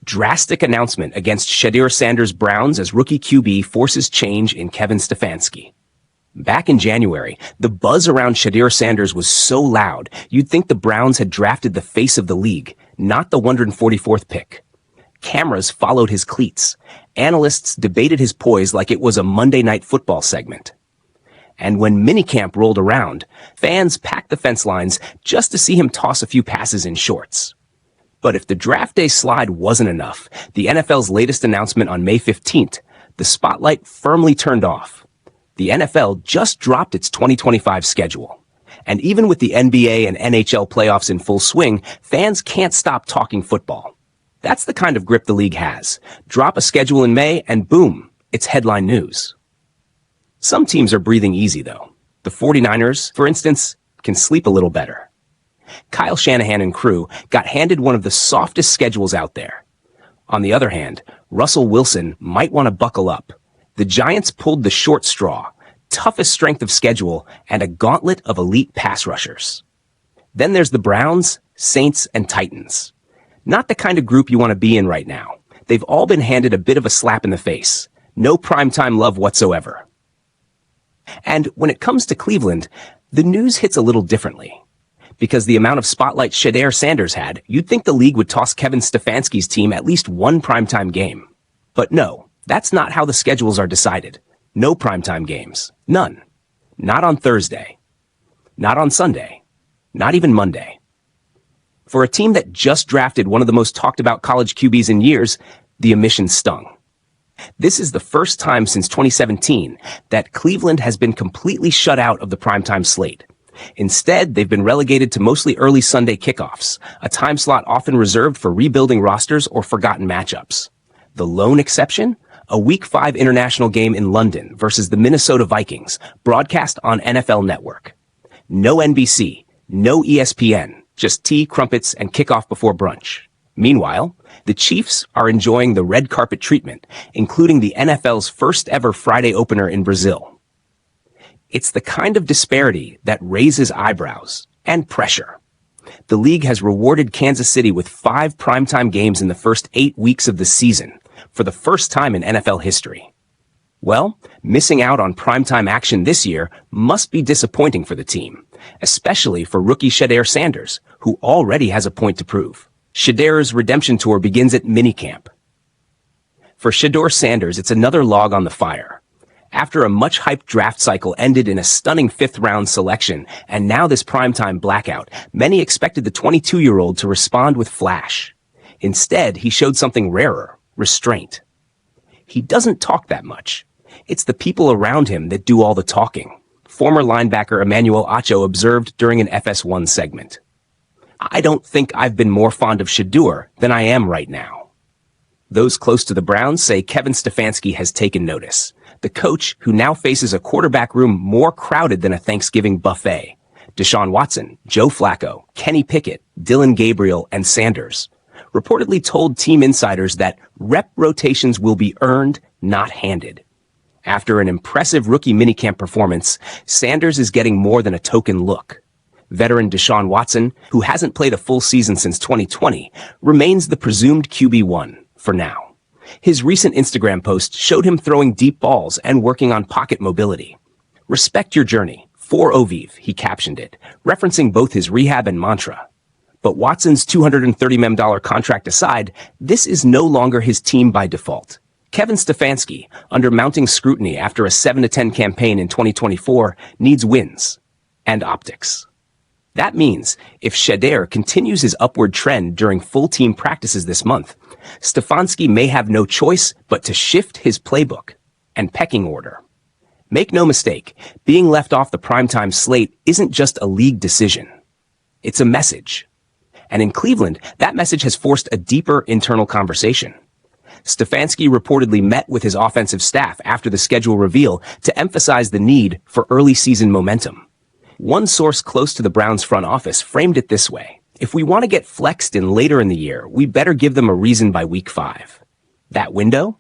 Drastic announcement against Shedeur Sanders' Browns as rookie QB forces change in Kevin Stefanski. Back in January, the buzz around Shedeur Sanders was so loud, you'd think the Browns had drafted the face of the league, not the 144th pick. Cameras followed his cleats. Analysts debated his poise like it was a Monday Night Football segment. And when minicamp rolled around, fans packed the fence lines just to see him toss a few passes in shorts. But if the draft day slide wasn't enough, the NFL's latest announcement on May 15th, the spotlight firmly turned off. The NFL just dropped its 2025 schedule. And even with the NBA and NHL playoffs in full swing, fans can't stop talking football. That's the kind of grip the league has. Drop a schedule in May and boom, it's headline news. Some teams are breathing easy though. The 49ers, for instance, can sleep a little better. Kyle Shanahan and crew got handed one of the softest schedules out there. On the other hand, Russell Wilson might want to buckle up. The Giants pulled the short straw, toughest strength of schedule, and a gauntlet of elite pass rushers. Then there's the Browns, Saints, and Titans. Not the kind of group you want to be in right now. They've all been handed a bit of a slap in the face. No primetime love whatsoever. And when it comes to Cleveland, the news hits a little differently. Because the amount of spotlight Shedeur Sanders had, you'd think the league would toss Kevin Stefanski's team at least one primetime game. But no, that's not how the schedules are decided. No primetime games. None. Not on Thursday. Not on Sunday. Not even Monday. For a team that just drafted one of the most talked about college QBs in years, the omission stung. This is the first time since 2017 that Cleveland has been completely shut out of the primetime slate. Instead, they've been relegated to mostly early Sunday kickoffs, a time slot often reserved for rebuilding rosters or forgotten matchups. The lone exception? A Week 5 international game in London versus the Minnesota Vikings, broadcast on NFL Network. No NBC, no ESPN, just tea, crumpets, and kickoff before brunch. Meanwhile, the Chiefs are enjoying the red carpet treatment, including the NFL's first ever Friday opener in Brazil. It's the kind of disparity that raises eyebrows and pressure. The league has rewarded Kansas City with 5 primetime games in the first 8 weeks of the season, for the first time in NFL history. Well, missing out on primetime action this year must be disappointing for the team, especially for rookie Shedeur Sanders, who already has a point to prove. Shedeur's redemption tour begins at minicamp. For Shedeur Sanders, it's another log on the fire. After a much-hyped draft cycle ended in a stunning 5th-round selection, and now this primetime blackout, many expected the 22-year-old to respond with flash. Instead, he showed something rarer, restraint. He doesn't talk that much. It's the people around him that do all the talking, former linebacker Emmanuel Acho observed during an FS1 segment. I don't think I've been more fond of Shedeur than I am right now. Those close to the Browns say Kevin Stefanski has taken notice. The coach, who now faces a quarterback room more crowded than a Thanksgiving buffet. Deshaun Watson, Joe Flacco, Kenny Pickett, Dylan Gabriel, and Sanders, reportedly told team insiders that rep rotations will be earned, not handed. After an impressive rookie minicamp performance, Sanders is getting more than a token look. Veteran Deshaun Watson, who hasn't played a full season since 2020, remains the presumed QB1 for now. His recent Instagram post showed him throwing deep balls and working on pocket mobility. Respect your journey, for Oviv, he captioned it, referencing both his rehab and mantra. But Watson's $230 million contract aside, this is no longer his team by default. Kevin Stefanski, under mounting scrutiny after a 7-10 campaign in 2024, needs wins and optics. That means if Shedeur continues his upward trend during full team practices this month, Stefanski may have no choice but to shift his playbook and pecking order. Make no mistake, being left off the primetime slate isn't just a league decision. It's a message. And in Cleveland, that message has forced a deeper internal conversation. Stefanski reportedly met with his offensive staff after the schedule reveal to emphasize the need for early season momentum. One source close to the Browns front office framed it this way. If we want to get flexed in later in the year, we better give them a reason by week 5. That window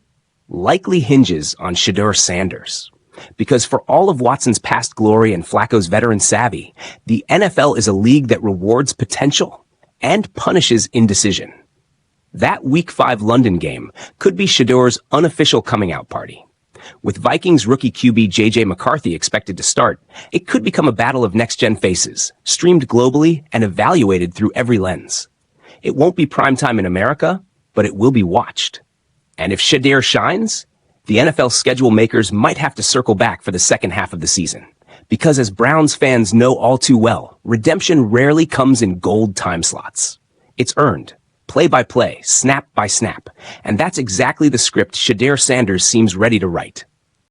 likely hinges on Shedeur Sanders. Because for all of Watson's past glory and Flacco's veteran savvy, the NFL is a league that rewards potential and punishes indecision. That Week 5 London game could be Shedeur's unofficial coming-out party. With Vikings rookie QB J.J. McCarthy expected to start, it could become a battle of next-gen faces, streamed globally and evaluated through every lens. It won't be primetime in America, but it will be watched. And if Shedeur shines, the NFL schedule makers might have to circle back for the second half of the season. Because as Browns fans know all too well, redemption rarely comes in gold time slots. It's earned, play by play, snap by snap. And that's exactly the script Shedeur Sanders seems ready to write.